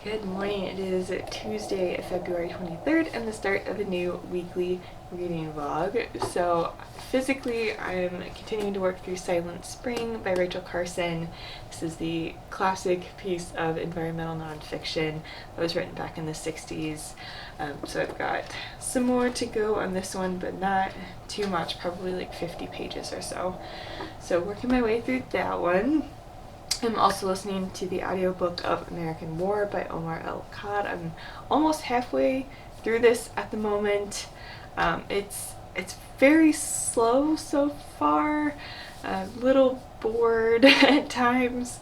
Good morning. It is Tuesday, February 23rd, and the start of a new weekly reading vlog. So physically, I'm continuing to work through Silent Spring by Rachel Carson. This is the classic piece of environmental nonfiction that was written back in the 60s. So I've got some more to go on this one, but not too much, probably like 50 pages or so. So working my way through that one. I'm also listening to the audiobook of American War by Omar El-Khadd. I'm almost halfway through this at the moment. It's very slow so far, a little bored at times.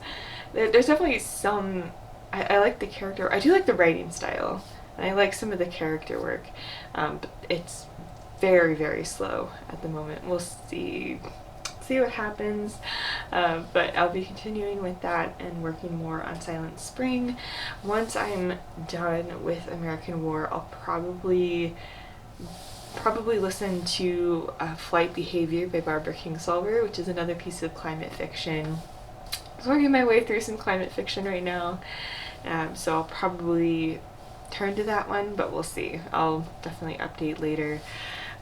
There's definitely some, I like the character, I do like the writing style, and I like some of the character work, but it's very, very slow at the moment. We'll see what happens, but I'll be continuing with that and working more on Silent Spring. Once I'm done with American War, I'll probably listen to Flight Behavior by Barbara Kingsolver, which is another piece of climate fiction. I'm working my way through some climate fiction right now, so I'll probably turn to that one, but we'll see. I'll definitely update later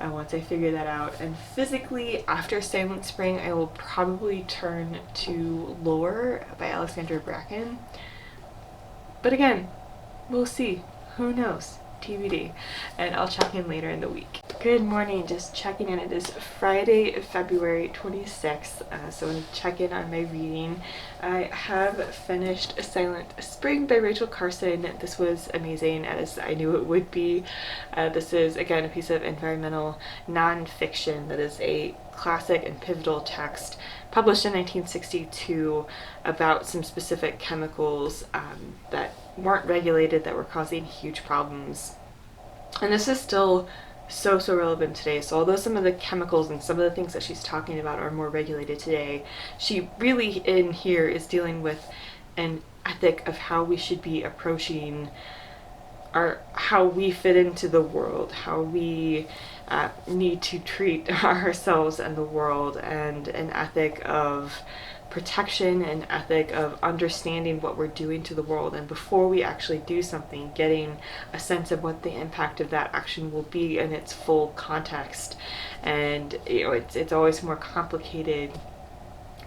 once I figure that out. And physically, after Silent Spring, I will probably turn to Lore by Alexandra Bracken. But again, we'll see. Who knows? TBD. And I'll check in later in the week. Good morning, just checking in. It is Friday, February 26th, so I'm check in on my reading. I have finished Silent Spring by Rachel Carson. This was amazing, as I knew it would be. This is, again, a piece of environmental nonfiction that is a classic and pivotal text published in 1962 about some specific chemicals that weren't regulated, that were causing huge problems. And this is still so relevant today. So although some of the chemicals and some of the things that she's talking about are more regulated today, she really in here is dealing with an ethic of how we should be approaching how we fit into the world, how we need to treat ourselves and the world, and an ethic of protection, an ethic of understanding what we're doing to the world, and before we actually do something, getting a sense of what the impact of that action will be in its full context. And it's always more complicated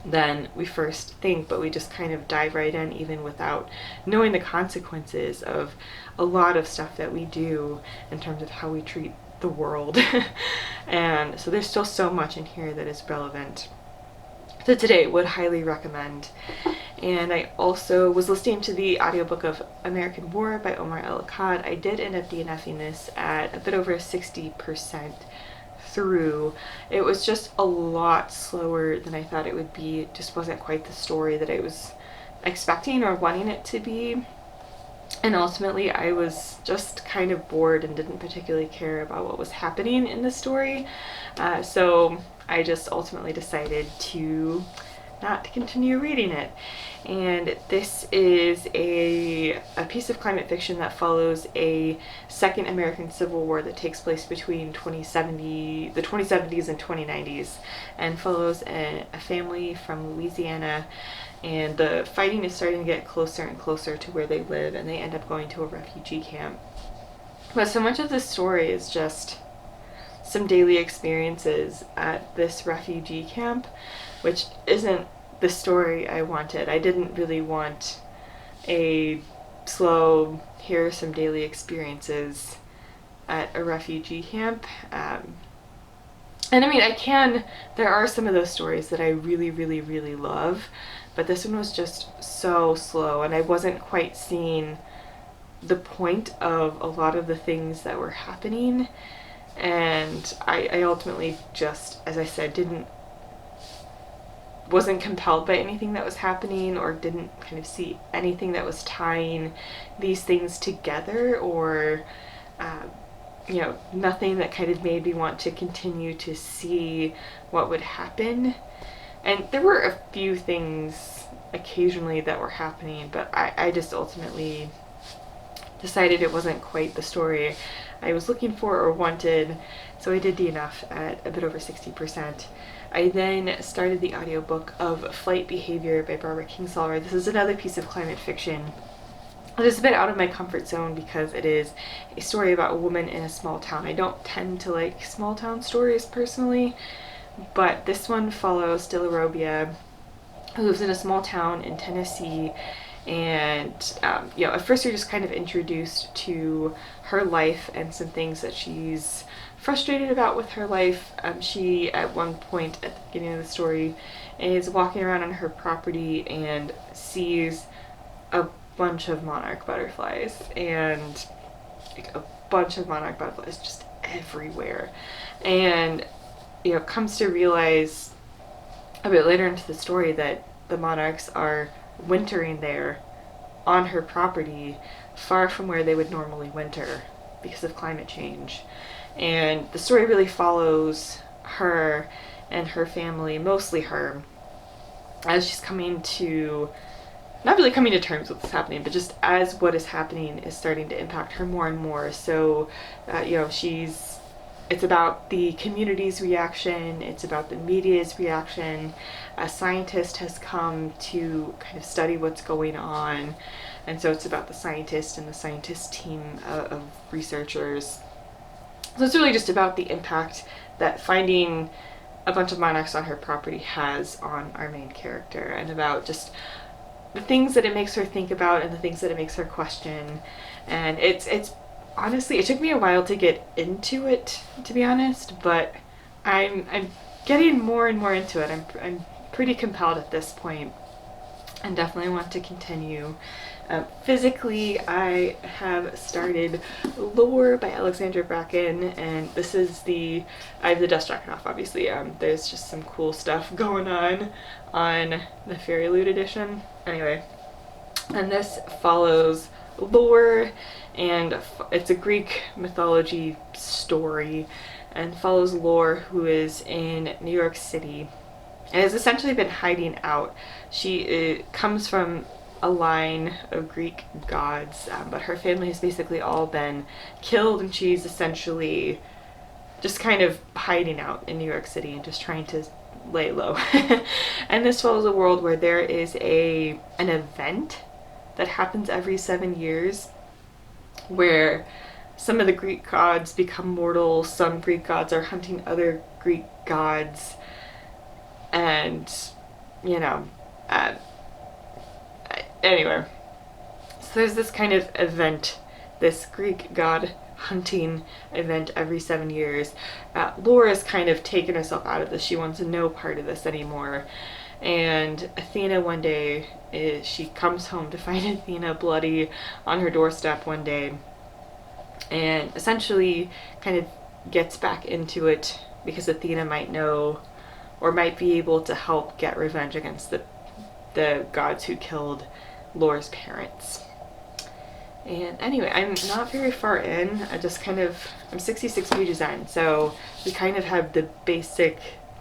than we first think, but we just kind of dive right in even without knowing the consequences of a lot of stuff that we do in terms of how we treat the world. And so there's still so much in here that is relevant. So today, would highly recommend. And I also was listening to the audiobook of American War by Omar El-Khadd. I did end up DNFing this at a bit over 60% through. It was just a lot slower than I thought it would be. It just wasn't quite the story that I was expecting or wanting it to be. And ultimately, I was just kind of bored and didn't particularly care about what was happening in the story. So I just ultimately decided to not continue reading it. And this is a piece of climate fiction that follows a second American Civil War that takes place between the 2070s and 2090s, and follows a family from Louisiana, and the fighting is starting to get closer and closer to where they live, and they end up going to a refugee camp. But so much of the story is just some daily experiences at this refugee camp, which isn't the story I wanted. I didn't really want a slow, here are some daily experiences at a refugee camp. And I mean, there are some of those stories that I really love, but this one was just so slow, and I wasn't quite seeing the point of a lot of the things that were happening. And I ultimately just, as I said, wasn't compelled by anything that was happening, or didn't kind of see anything that was tying these things together, or nothing that kind of made me want to continue to see what would happen. And there were a few things occasionally that were happening, but I just ultimately decided it wasn't quite the story I was looking for or wanted, so I did DNF at a bit over 60%. I then started the audiobook of Flight Behavior by Barbara Kingsolver. This is another piece of climate fiction it is a bit out of my comfort zone because it is a story about a woman in a small town. I don't tend to like small town stories personally, but this one follows Delarobia, who lives in a small town in Tennessee. And at first you're just kind of introduced to her life and some things that she's frustrated about with her life. She, at one point at the beginning of the story, is walking around on her property and sees a bunch of monarch butterflies, and like a bunch of monarch butterflies just everywhere. And comes to realize a bit later into the story that the monarchs are wintering there on her property, far from where they would normally winter because of climate change. And the story really follows her and her family, mostly her, as she's not really coming to terms with what's happening, but just as what is happening is starting to impact her more and more. So, it's about the community's reaction, it's about the media's reaction. A scientist has come to kind of study what's going on, and so it's about the scientist and the scientist team of researchers. So it's really just about the impact that finding a bunch of monarchs on her property has on our main character, and about just the things that it makes her think about and the things that it makes her question. And it's honestly, it took me a while to get into it, to be honest, but I'm getting more and more into it. I'm pretty compelled at this point, and definitely want to continue. Physically, I have started Lore by Alexandra Bracken, and this is I have the dust jacket off, obviously. There's just some cool stuff going on the Fairy Loot edition. Anyway, and this follows Lore, and it's a Greek mythology story, and follows Lore, who is in New York City and has essentially been hiding out. She comes from a line of Greek gods, but her family has basically all been killed, and she's essentially just kind of hiding out in New York City and just trying to lay low. And this follows a world where there is an event that happens every 7 years where some of the Greek gods become mortal, some Greek gods are hunting other Greek gods, and anyway, so there's this kind of event, this Greek god hunting event every 7 years. Laura's kind of taken herself out of this. She wants no part of this anymore. And Athena, one day, she comes home to find Athena bloody on her doorstep one day, and essentially kind of gets back into it because Athena might know or might be able to help get revenge against the gods who killed Laura's parents. And anyway, I'm not very far in. I'm 66 pages in, so we kind of have the basic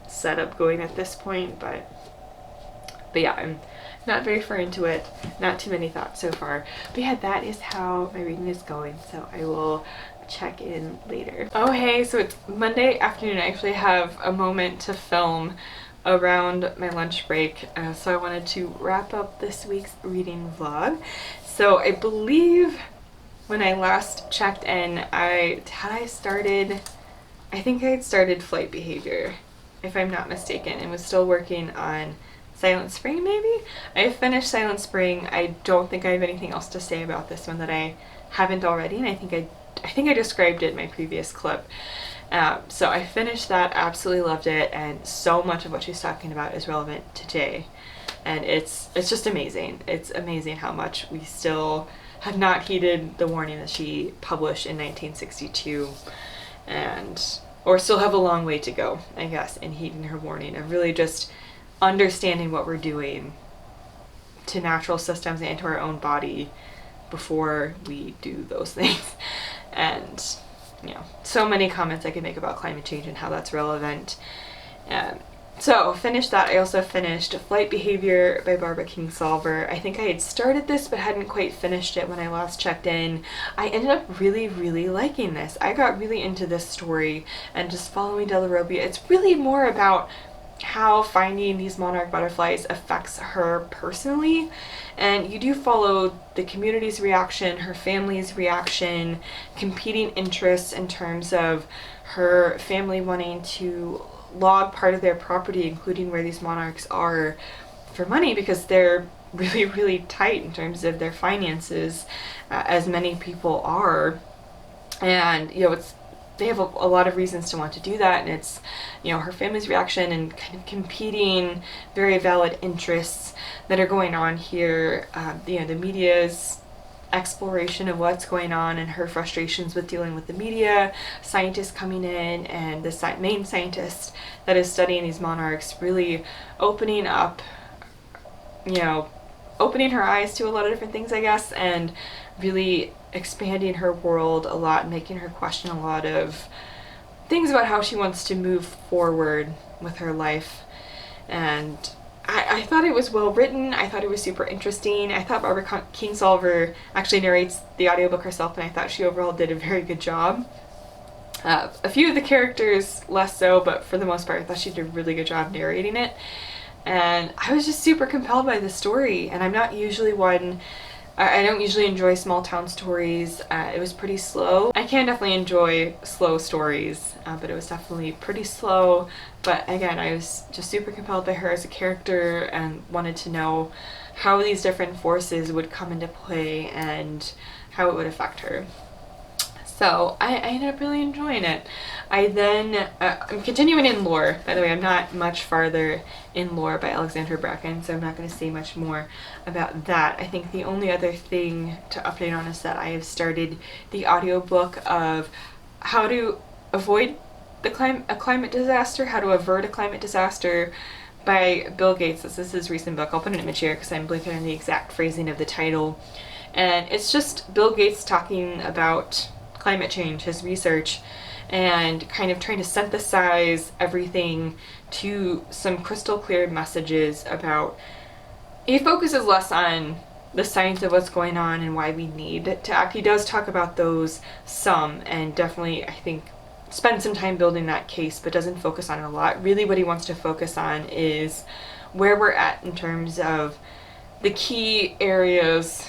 setup going at this point, but yeah, I'm not very far into it, not too many thoughts so far. But yeah, that is how my reading is going, so I will check in later. Oh hey, so it's Monday afternoon. I actually have a moment to film around my lunch break, so I wanted to wrap up this week's reading vlog. So I believe when I last checked in, I think I had started Flight Behavior, if I'm not mistaken, and was still working on Silent Spring, maybe? I finished Silent Spring. I don't think I have anything else to say about this one that I haven't already, and I think I described it in my previous clip. So I finished that, absolutely loved it, and so much of what she's talking about is relevant today. And it's just amazing. It's amazing how much we still have not heeded the warning that she published in 1962, or still have a long way to go, I guess, in heeding her warning of really just understanding what we're doing to natural systems and to our own body before we do those things. And so many comments I could make about climate change and how that's relevant. So finished that. I also finished Flight Behavior by Barbara Kingsolver. I think I had started this but hadn't quite finished it when I last checked in. I ended up really, really liking this. I got really into this story and just following Delarobia. It's really more about how finding these monarch butterflies affects her personally. And you do follow the community's reaction, her family's reaction, competing interests in terms of her family wanting to log part of their property, including where these monarchs are, for money, because they're really, really tight in terms of their finances, as many people are. And, you know, they have a lot of reasons to want to do that, and it's, you know, her family's reaction and kind of competing very valid interests that are going on here. You know, the media's exploration of what's going on and her frustrations with dealing with the media, scientists coming in, and the main scientist that is studying these monarchs really opening up, you know, opening her eyes to a lot of different things, I guess, and really expanding her world a lot, making her question a lot of things about how she wants to move forward with her life. And I thought it was well written. I thought it was super interesting. I thought Barbara Kingsolver actually narrates the audiobook herself, and I thought she overall did a very good job. A few of the characters less so, but for the most part I thought she did a really good job narrating it. And I was just super compelled by the story, and I'm not usually one, I don't usually enjoy small town stories. It was pretty slow. I can definitely enjoy slow stories, but it was definitely pretty slow. But again, I was just super compelled by her as a character and wanted to know how these different forces would come into play and how it would affect her. So I ended up really enjoying it. I'm continuing in lore. By the way, I'm not much farther in lore by Alexandra Bracken, so I'm not going to say much more about that. I think the only other thing to update on is that I have started the audiobook of how to avoid a climate disaster, how to avert a climate disaster, by Bill Gates. This is his recent book. I'll put an image here because I'm blanking on the exact phrasing of the title. And it's just Bill Gates talking about climate change, his research, and kind of trying to synthesize everything to some crystal clear messages about, he focuses less on the science of what's going on and why we need to act. He does talk about those some, and definitely, I think, spend some time building that case, but doesn't focus on it a lot. Really what he wants to focus on is where we're at in terms of the key areas,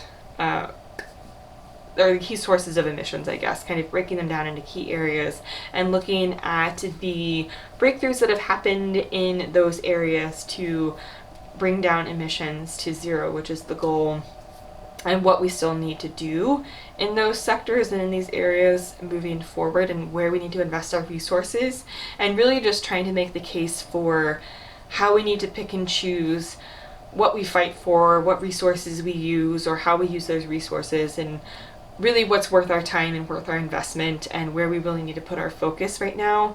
or the key sources of emissions, I guess, kind of breaking them down into key areas and looking at the breakthroughs that have happened in those areas to bring down emissions to zero, which is the goal, and what we still need to do in those sectors and in these areas moving forward, and where we need to invest our resources, and really just trying to make the case for how we need to pick and choose what we fight for, what resources we use, or how we use those resources, and really what's worth our time and worth our investment, and where we really need to put our focus right now,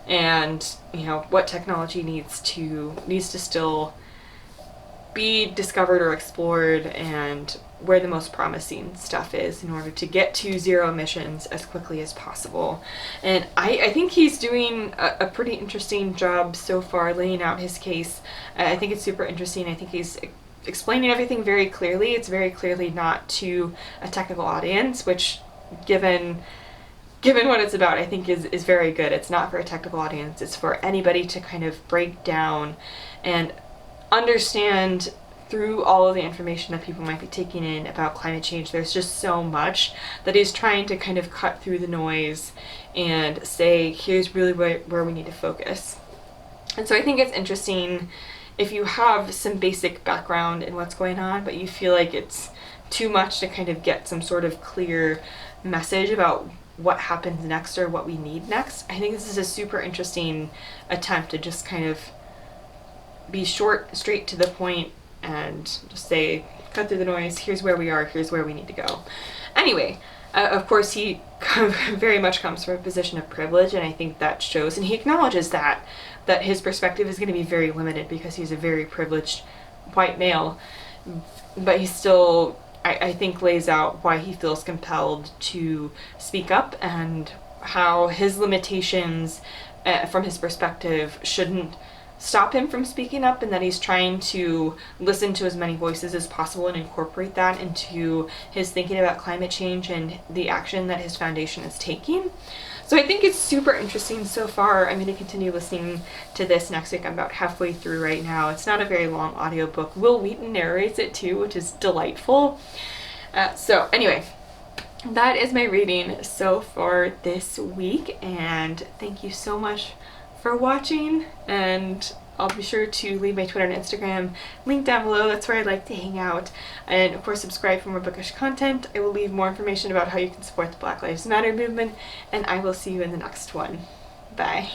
and, you know, what technology needs to still be discovered or explored, and where the most promising stuff is in order to get to zero emissions as quickly as possible. And I think he's doing a pretty interesting job so far laying out his case. I think it's super interesting. I think he's explaining everything very clearly. It's very clearly not to a technical audience, which given what it's about, I think is very good. It's not for a technical audience. It's for anybody to kind of break down and understand through all of the information that people might be taking in about climate change. There's just so much that he's trying to kind of cut through the noise and say, here's really where we need to focus. And so I think it's interesting if you have some basic background in what's going on, but you feel like it's too much to kind of get some sort of clear message about what happens next or what we need next. I think this is a super interesting attempt to just kind of be short, straight to the point, and just say, cut through the noise, here's where we are, here's where we need to go. Anyway, of course he very much comes from a position of privilege, and I think that shows, and he acknowledges that his perspective is going to be very limited because he's a very privileged white male, but he still, I think, lays out why he feels compelled to speak up, and how his limitations from his perspective shouldn't stop him from speaking up, and that he's trying to listen to as many voices as possible and incorporate that into his thinking about climate change and the action that his foundation is taking. So I think it's super interesting so far. I'm going to continue listening to this next week. I'm about halfway through right now. It's not a very long audiobook. Will Wheaton narrates it too, which is delightful. So anyway, that is my reading so far this week, and thank you so much for watching, and I'll be sure to leave my Twitter and Instagram link down below. That's where I like to hang out. And of course, subscribe for more bookish content. I will leave more information about how you can support the Black Lives Matter movement, and I will see you in the next one. Bye.